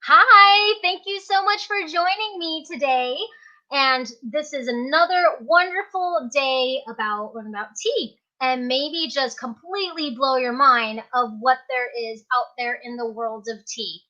Hi, thank you so much for joining me today. And this is another wonderful day about learning about tea and maybe just completely blow your mind of what there is out there in the world of tea.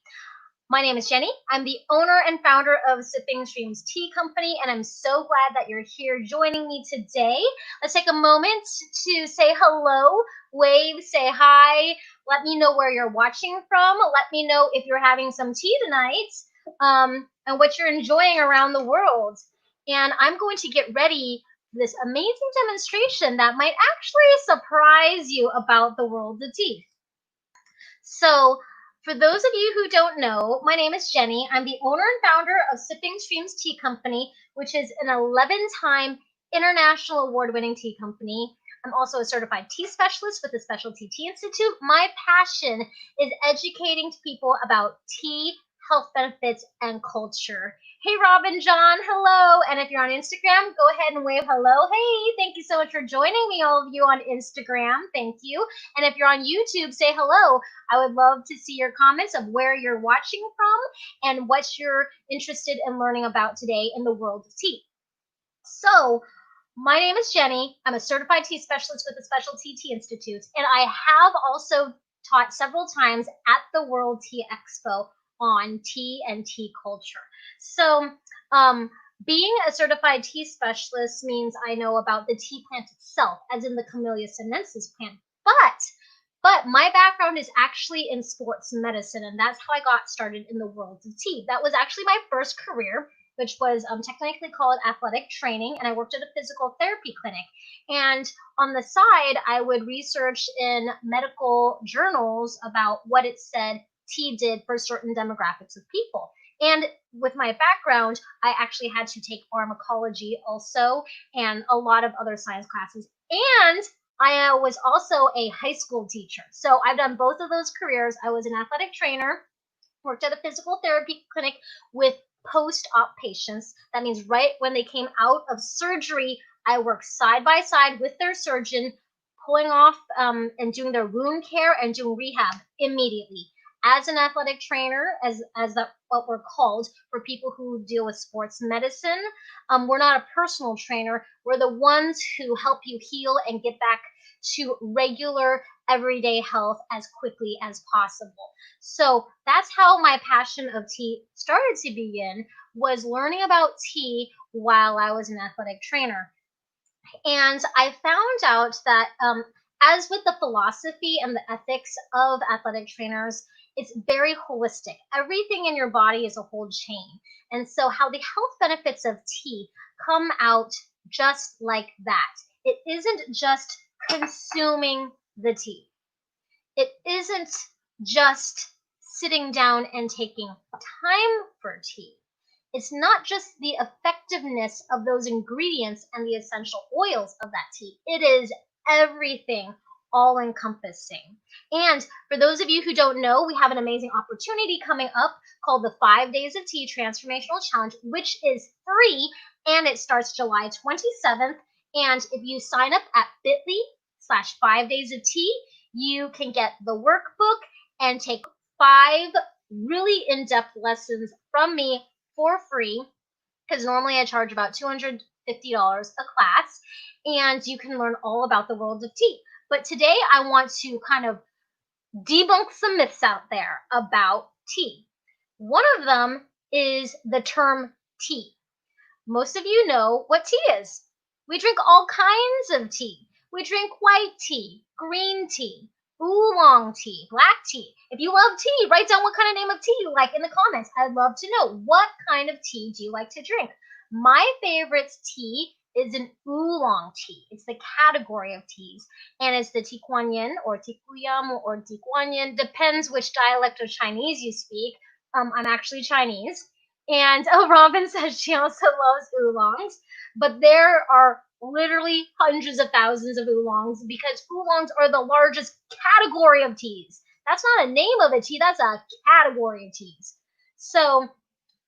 My name is Jenny. I'm the owner and founder of Sipping Streams Tea Company, and I'm so glad that you're here joining me today. Let's take a moment to say hello, wave, say hi. Let me know where you're watching from. Let me know if you're having some tea tonight, and what you're enjoying around the world. And I'm going to get ready for this amazing demonstration that might actually surprise you about the world of tea. So, for those of you who don't know, my name is Jenny. I'm the owner and founder of Sipping Streams Tea Company, which is an 11-time international award-winning tea company. I'm also a certified tea specialist with the Specialty Tea Institute. My passion is educating people about tea, health benefits, and culture. Hey, Robin John, hello. And if you're on Instagram, go ahead and wave hello. Hey, thank you so much for joining me, all of you on Instagram. Thank you. And if you're on YouTube, say hello. I would love to see your comments of where you're watching from and what you're interested in learning about today in the world of tea. So, my name is Jenny. I'm a certified tea specialist with the Specialty Tea Institute, and I have also taught several times at the World Tea Expo on tea and tea culture. So, being a certified tea specialist means I know about the tea plant itself, as in the Camellia sinensis plant. But my background is actually in sports medicine, and that's how I got started in the world of tea. That was actually my first career, which was technically called athletic training, and I worked at a physical therapy clinic. And on the side, I would research in medical journals about what it said tea did for certain demographics of people. And with my background, I actually had to take pharmacology also and a lot of other science classes. And I was also a high school teacher. So I've done both of those careers. I was an athletic trainer, worked at a physical therapy clinic with post-op patients. That means right when they came out of surgery, I worked side by side with their surgeon, pulling off and doing their wound care and doing rehab immediately. As an athletic trainer, as that what we're called for people who deal with sports medicine, we're not a personal trainer. We're the ones who help you heal and get back to regular everyday health as quickly as possible. So that's how my passion of tea started to begin, was learning about tea while I was an athletic trainer. And I found out that as with the philosophy and the ethics of athletic trainers, it's very holistic. Everything in your body is a whole chain. And so how the health benefits of tea come out just like that. It isn't just consuming the tea. It isn't just sitting down and taking time for tea. It's not just the effectiveness of those ingredients and the essential oils of that tea. It is everything, all encompassing. And for those of you who don't know, we have an amazing opportunity coming up called the 5 Days of Tea Transformational Challenge, which is free, and it starts July 27th. And if you sign up at bit.ly/5 Days of Tea, you can get the workbook and take 5 really in-depth lessons from me for free, because normally I charge about $250 a class, and you can learn all about the world of tea. But today I want to kind of debunk some myths out there about tea. One of them is the term tea. Most of you know what tea is. We drink all kinds of tea. We drink white tea, green tea, oolong tea, black tea. If you love tea, write down what kind of name of tea you like in the comments. I'd love to know, what kind of tea do you like to drink? My favorite tea is an oolong tea. It's the category of teas, and it's the Tikuanyin or Tikuyam or Tikuanyin, depends which dialect of Chinese you speak. I'm actually Chinese. And Robin says she also loves oolongs, but there are literally hundreds of thousands of oolongs, because oolongs are the largest category of teas. That's not a name of a tea, that's a category of teas. So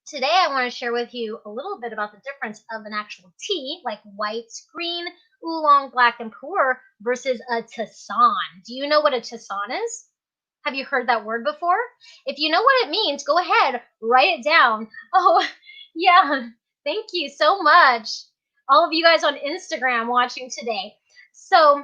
Today, I want to share with you a little bit about the difference of an actual tea, like white, green, oolong, black, and pu'er, versus a tisane. Do you know what a tisane is? Have you heard that word before? If you know what it means, go ahead, write it down. Oh, yeah. Thank you so much. All of you guys on Instagram watching today. So,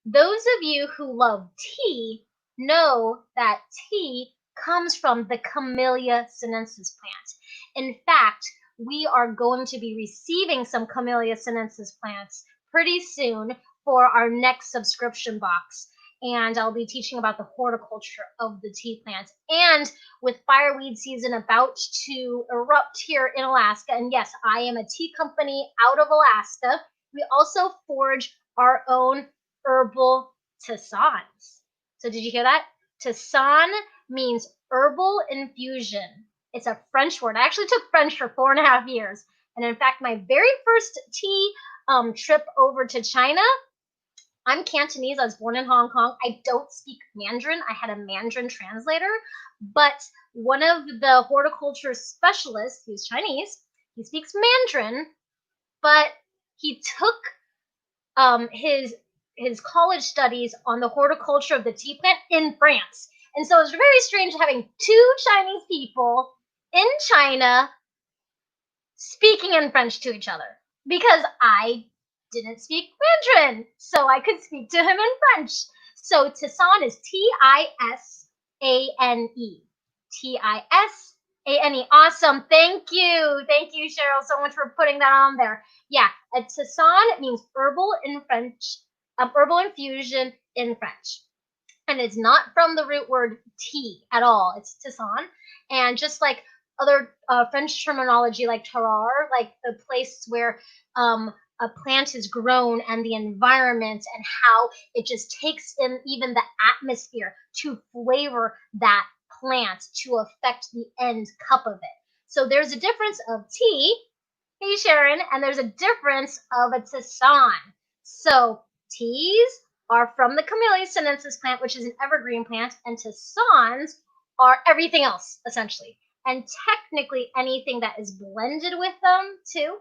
those of you who love tea know that tea comes from the Camellia sinensis plant. In fact, we are going to be receiving some Camellia sinensis plants pretty soon for our next subscription box. And I'll be teaching about the horticulture of the tea plant. And with fireweed season about to erupt here in Alaska, and yes, I am a tea company out of Alaska, we also forge our own herbal tisanes. So did you hear that? Tisane means herbal infusion. It's a French word. I actually took French for 4.5 years. And in fact, my very first tea trip over to China, I'm Cantonese. I was born in Hong Kong. I don't speak Mandarin. I had a Mandarin translator. But one of the horticulture specialists, who's Chinese, he speaks Mandarin, but he took his college studies on the horticulture of the tea plant in France. And so it's very strange having two Chinese people in China speaking in French to each other because I didn't speak Mandarin, so I could speak to him in French. So Tisane is Tisane. Tisane. Awesome. Thank you. Thank you, Cheryl, so much for putting that on there. Yeah, a tisane means herbal in French, herbal infusion in French. And it's not from the root word tea at all. It's tisane. And just like other French terminology like terroir, like the place where a plant is grown and the environment and how it just takes in even the atmosphere to flavor that plant to affect the end cup of it. So there's a difference of tea, hey Sharon, and there's a difference of a tisane. So teas are from the Camellia sinensis plant, which is an evergreen plant, and tisanes are everything else, essentially. And technically anything that is blended with them, too.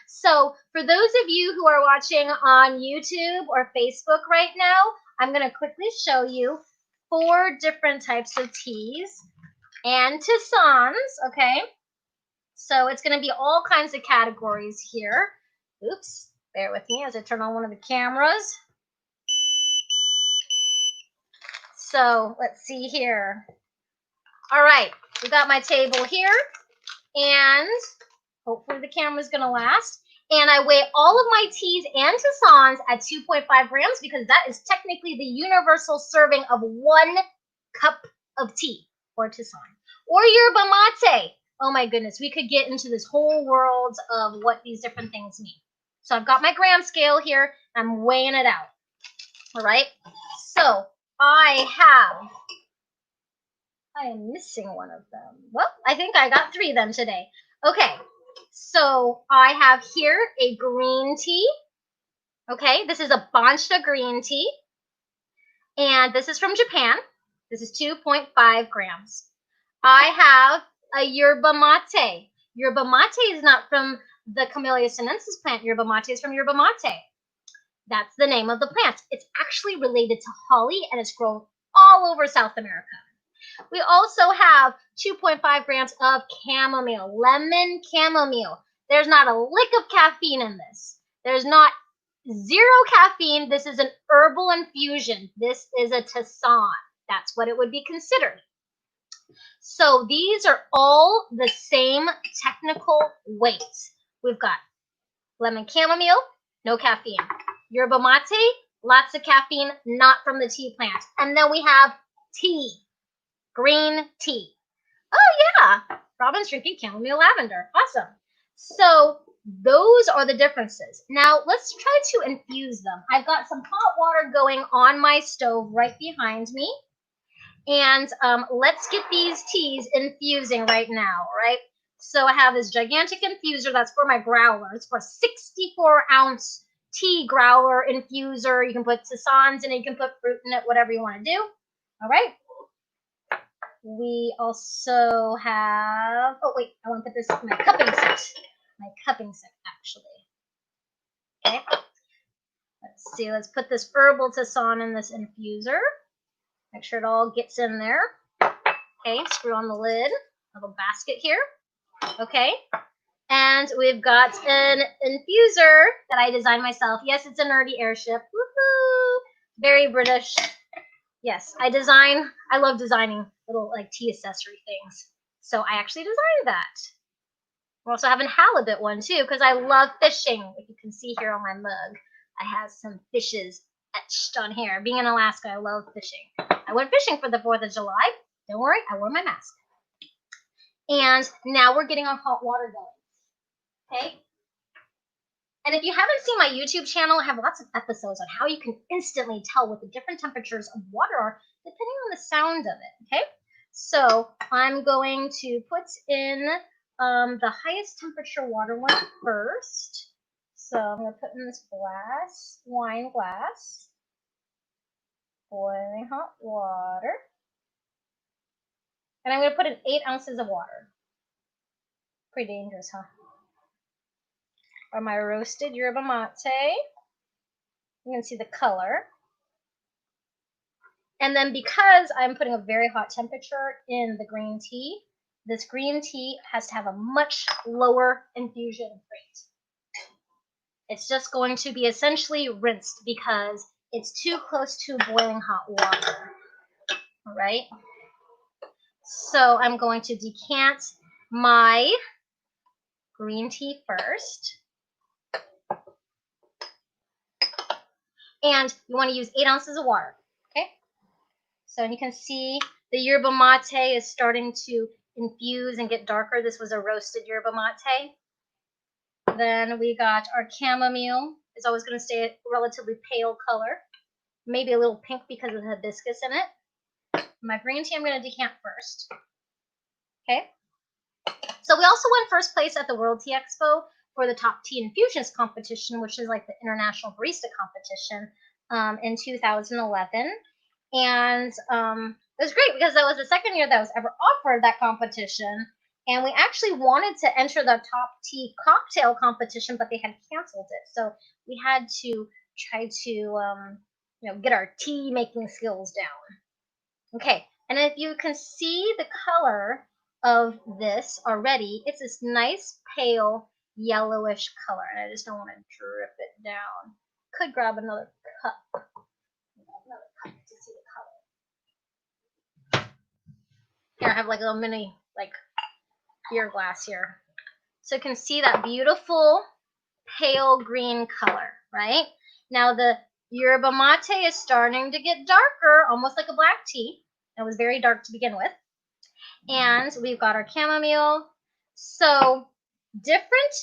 So for those of you who are watching on YouTube or Facebook right now, I'm going to quickly show you 4 different types of teas and tisanes, okay? So it's going to be all kinds of categories here. Oops, bear with me as I turn on one of the cameras. So let's see here. All right, we got my table here, and hopefully the camera's going to last. And I weigh all of my teas and tisanes at 2.5 grams because that is technically the universal serving of 1 cup of tea or tisane. Or yerba mate. Oh my goodness, we could get into this whole world of what these different things mean. So I've got my gram scale here. I'm weighing it out. All right. So I am missing one of them. Well, I think I got 3 of them today. Okay. So I have here a green tea. Okay. This is a Bancha green tea. And this is from Japan. This is 2.5 grams. I have a yerba mate. Yerba mate is not from the Camellia sinensis plant. Yerba mate is from yerba mate. That's the name of the plant. It's actually related to holly and it's grown all over South America. We also have 2.5 grams of chamomile, lemon chamomile. There's not a lick of caffeine in this. There's not 0 caffeine. This is an herbal infusion. This is a tisane. That's what it would be considered. So these are all the same technical weights. We've got lemon chamomile, no caffeine. Yerba mate, lots of caffeine, not from the tea plant. And then we have tea, green tea. Oh yeah, Robin's drinking chamomile lavender. Awesome. So those are the differences. Now let's try to infuse them. I've got some hot water going on my stove right behind me. And let's get these teas infusing right now, right? So I have this gigantic infuser. That's for my growler. It's for a 64-ounce tea growler infuser. You can put tisanes in it. You can put fruit in it, whatever you want to do. All right. we also have, oh wait, I want to put this in my cupping set. My cupping set, actually. Okay. Let's see, let's put this herbal Tisane in this infuser. Make sure it all gets in there. Okay, screw on the lid, little basket here. Okay, and we've got an infuser that I designed myself. Yes, it's a nerdy airship. Woohoo! Very British. Yes, I love designing little like tea accessory things. So I actually designed that. We also have a halibut one too, because I love fishing. If you can see here on my mug, I have some fishes etched on here. Being in Alaska, I love fishing. I went fishing for the 4th of July. Don't worry, I wore my mask. And now we're getting our hot water going. Okay? And if you haven't seen my YouTube channel, I have lots of episodes on how you can instantly tell what the different temperatures of water are depending on the sound of it. Okay? So I'm going to put in the highest temperature water one first. So I'm going to put in this glass, wine glass, boiling hot water. And I'm going to put in 8 ounces of water. Pretty dangerous, huh? Or my roasted yerba mate. You can see the color. And then because I'm putting a very hot temperature in the green tea, this green tea has to have a much lower infusion rate. It's just going to be essentially rinsed because it's too close to boiling hot water. All right. So I'm going to decant my green tea first. And you want to use 8 ounces of water. Okay. So you can see the yerba mate is starting to infuse and get darker. This was a roasted yerba mate. Then we got our chamomile. It's always going to stay a relatively pale color. Maybe a little pink because of the hibiscus in it. My green tea I'm going to decant first. Okay. So we also won first place at the World Tea Expo for the Top Tea Infusionist competition, which is like the international barista competition in 2011. And it was great because that was the second year that was ever offered that competition. And we actually wanted to enter the top tea cocktail competition, but they had canceled it. So we had to try to, get our tea making skills down. Okay, and if you can see the color of this already, it's this nice pale yellowish color. And I just don't want to drip it down. Could grab another cup. Another cup to see the color. Here I have like a little mini beer glass here. So you can see that beautiful pale green color, right? Now the yerba mate is starting to get darker, almost like a black tea. It was very dark to begin with. And we've got our chamomile. So different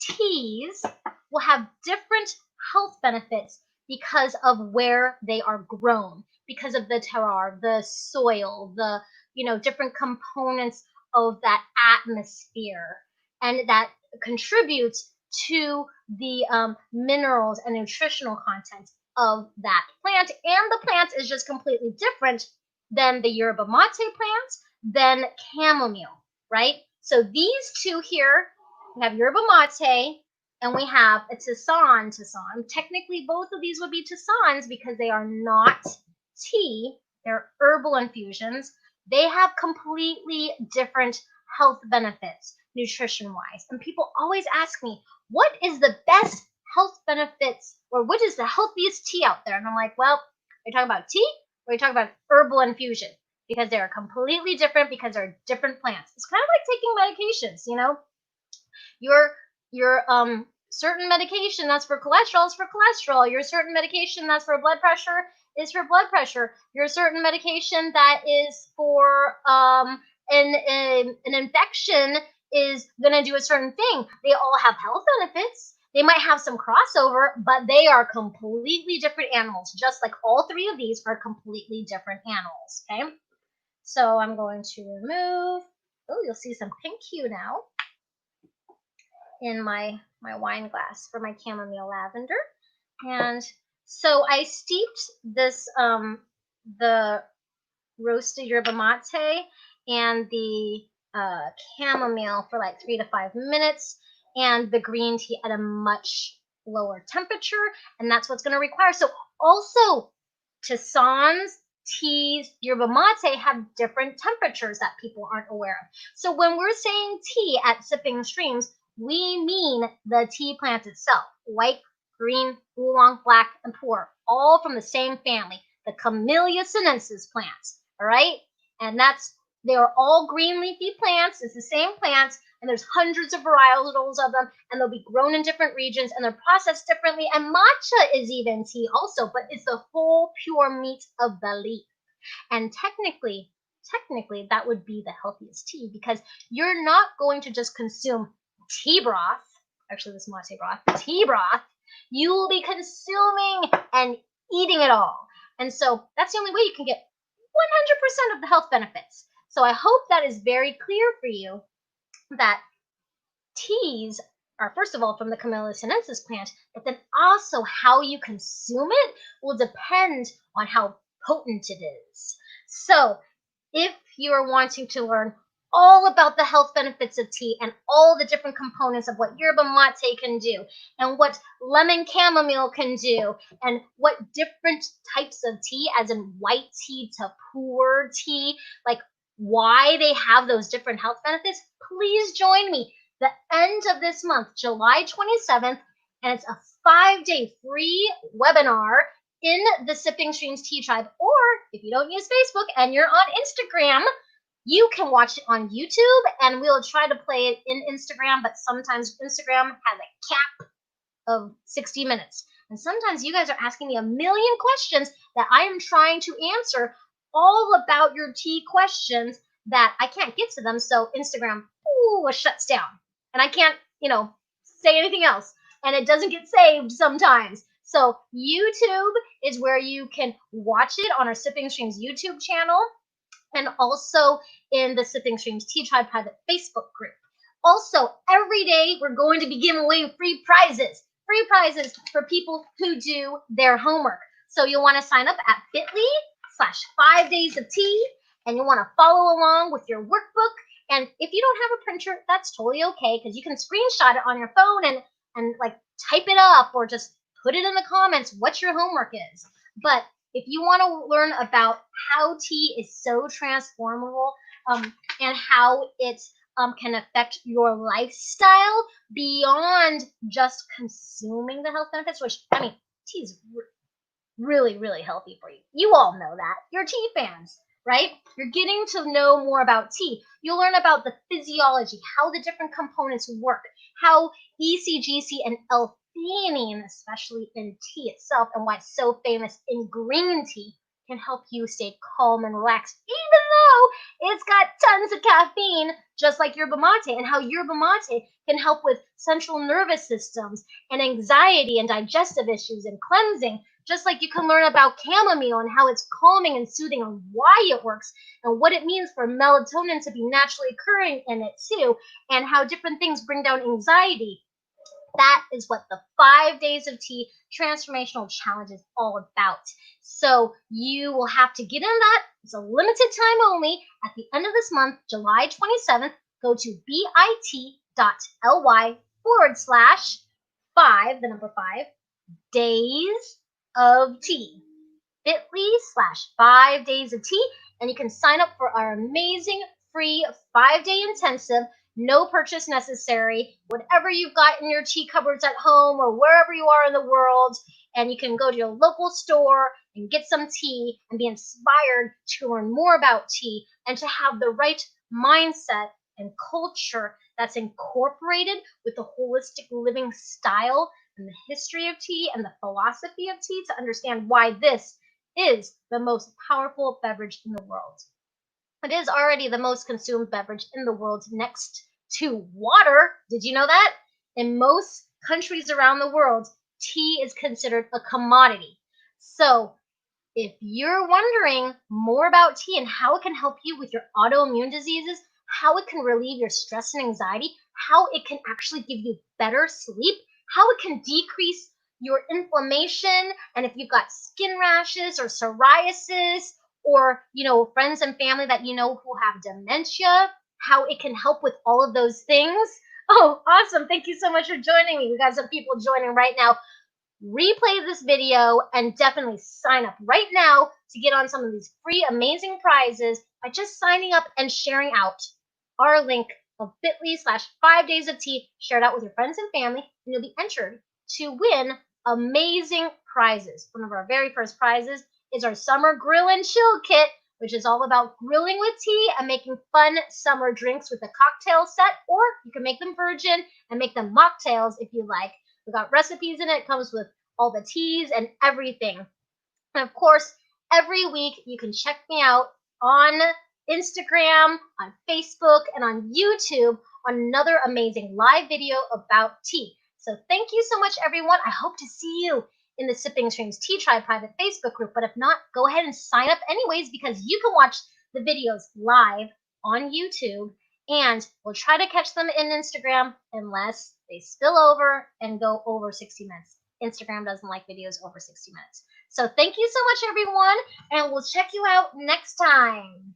teas will have different health benefits because of where they are grown, because of the terroir, the soil, the different components of that atmosphere, and that contributes to the minerals and nutritional content of that plant. And the plant is just completely different than the yerba mate plant, than chamomile, right? So these two here, we have yerba mate and we have a Tisane. Technically, both of these would be Tisanes because they are not tea. They're herbal infusions. They have completely different health benefits, nutrition-wise. And people always ask me, what is the best health benefits, or what is the healthiest tea out there? And I'm like, well, are you talking about tea, or are you talking about herbal infusion? Because they are completely different, because they're different plants. It's kind of like taking medications, Your certain medication that's for cholesterol is for cholesterol. Your certain medication that's for blood pressure is for blood pressure. Your certain medication that is for an infection is going to do a certain thing. They all have health benefits. They might have some crossover, but they are completely different animals, just like all three of these are completely different animals, okay? So I'm going to remove, oh, you'll see some pink hue now in my wine glass for my chamomile lavender. And so I steeped this, the roasted yerba mate and the chamomile for like 3 to 5 minutes, and the green tea at a much lower temperature, and that's what's going to require. So also, tisanes, teas, yerba mate have different temperatures that people aren't aware of. So when we're saying tea at Sipping Streams, we mean the tea plant itself: white, green, oolong, black, and pu'er, all from the same family, the Camellia sinensis plants. All right, and they are all green leafy plants. It's the same plants, and there's hundreds of varietals of them, and they'll be grown in different regions, and they're processed differently. And matcha is even tea also, but it's the whole pure meat of the leaf. And technically, that would be the healthiest tea, because you're not going to just consume tea broth. Actually, this mate broth, tea broth. You will be consuming and eating it all. And so that's the only way you can get 100% of the health benefits. So I hope that is very clear for you, that teas are, first of all, from the Camellia sinensis plant, but then also how you consume it will depend on how potent it is. So if you're wanting to learn all about the health benefits of tea and all the different components of what yerba mate can do, and what lemon chamomile can do, and what different types of tea, as in white tea to pu'er tea, like why they have those different health benefits, please join me the end of this month, July 27th, and it's a 5-day free webinar in the Sipping Streams Tea Tribe. Or if you don't use Facebook and you're on Instagram, you can watch it on YouTube, and we'll try to play it in Instagram, but sometimes Instagram has a cap of 60 minutes. And sometimes you guys are asking me a million questions that I am trying to answer, all about your tea questions, that I can't get to them. So Instagram shuts down, and I can't, say anything else. And it doesn't get saved sometimes. So YouTube is where you can watch it, on our Sipping Streams YouTube channel, and also in the Sipping Streams Tea Tribe private Facebook group. Also, every day we're going to be giving away free prizes for people who do their homework. So you'll want to sign up at bit.ly/5daysoftea, and you'll want to follow along with your workbook. And if you don't have a printer, that's totally okay, because you can screenshot it on your phone and like type it up, or just put it in the comments what your homework is. But if you want to learn about how tea is so transformable, and how it can affect your lifestyle beyond just consuming the health benefits, which, tea is really, really healthy for you. You all know that. You're tea fans, right? You're getting to know more about tea. You'll learn about the physiology, how the different components work, how ECGC and L-theanine, especially in tea itself, and why it's so famous in green tea, can help you stay calm and relaxed, even though it's got tons of caffeine, just like yerba mate, and how yerba mate can help with central nervous systems and anxiety and digestive issues and cleansing, just like you can learn about chamomile and how it's calming and soothing, and why it works, and what it means for melatonin to be naturally occurring in it too, and how different things bring down anxiety. That is what the 5 Days of Tea Transformational Challenge is all about. So you will have to get in that. It's a limited time only. At the end of this month, July 27th, go to bit.ly/5, the number 5, Days of Tea. bit.ly/5 Days of Tea, and you can sign up for our amazing free 5-day intensive. No purchase necessary. Whatever you've got in your tea cupboards at home or wherever you are in the world, and you can go to your local store and get some tea and be inspired to learn more about tea, and to have the right mindset and culture that's incorporated with the holistic living style and the history of tea and the philosophy of tea, to understand why this is the most powerful beverage in the world. It is already the most consumed beverage in the world, next to water. Did you know that? In most countries around the world, tea is considered a commodity. So if you're wondering more about tea and how it can help you with your autoimmune diseases, how it can relieve your stress and anxiety, how it can actually give you better sleep, how it can decrease your inflammation, and if you've got skin rashes or psoriasis or, friends and family that who have dementia, how it can help with all of those things. Oh, awesome. Thank you so much for joining me. We got some people joining right now. Replay this video and definitely sign up right now to get on some of these free amazing prizes by just signing up and sharing out our link of bit.ly/5 days of tea. Share it out with your friends and family, and you'll be entered to win amazing prizes. One of our very first prizes is our summer grill and chill kit, which is all about grilling with tea and making fun summer drinks with a cocktail set, or you can make them virgin and make them mocktails if you like. We got recipes in it. It comes with all the teas and everything. And of course, every week you can check me out on Instagram, on Facebook, and on YouTube on another amazing live video about tea. So thank you so much, everyone. I hope to see you in the Sipping Streams Tea Tribe private Facebook group. But if not, go ahead and sign up anyways, because you can watch the videos live on YouTube, and we'll try to catch them in Instagram unless they spill over and go over 60 minutes. Instagram doesn't like videos over 60 minutes. So thank you so much, everyone, and we'll check you out next time.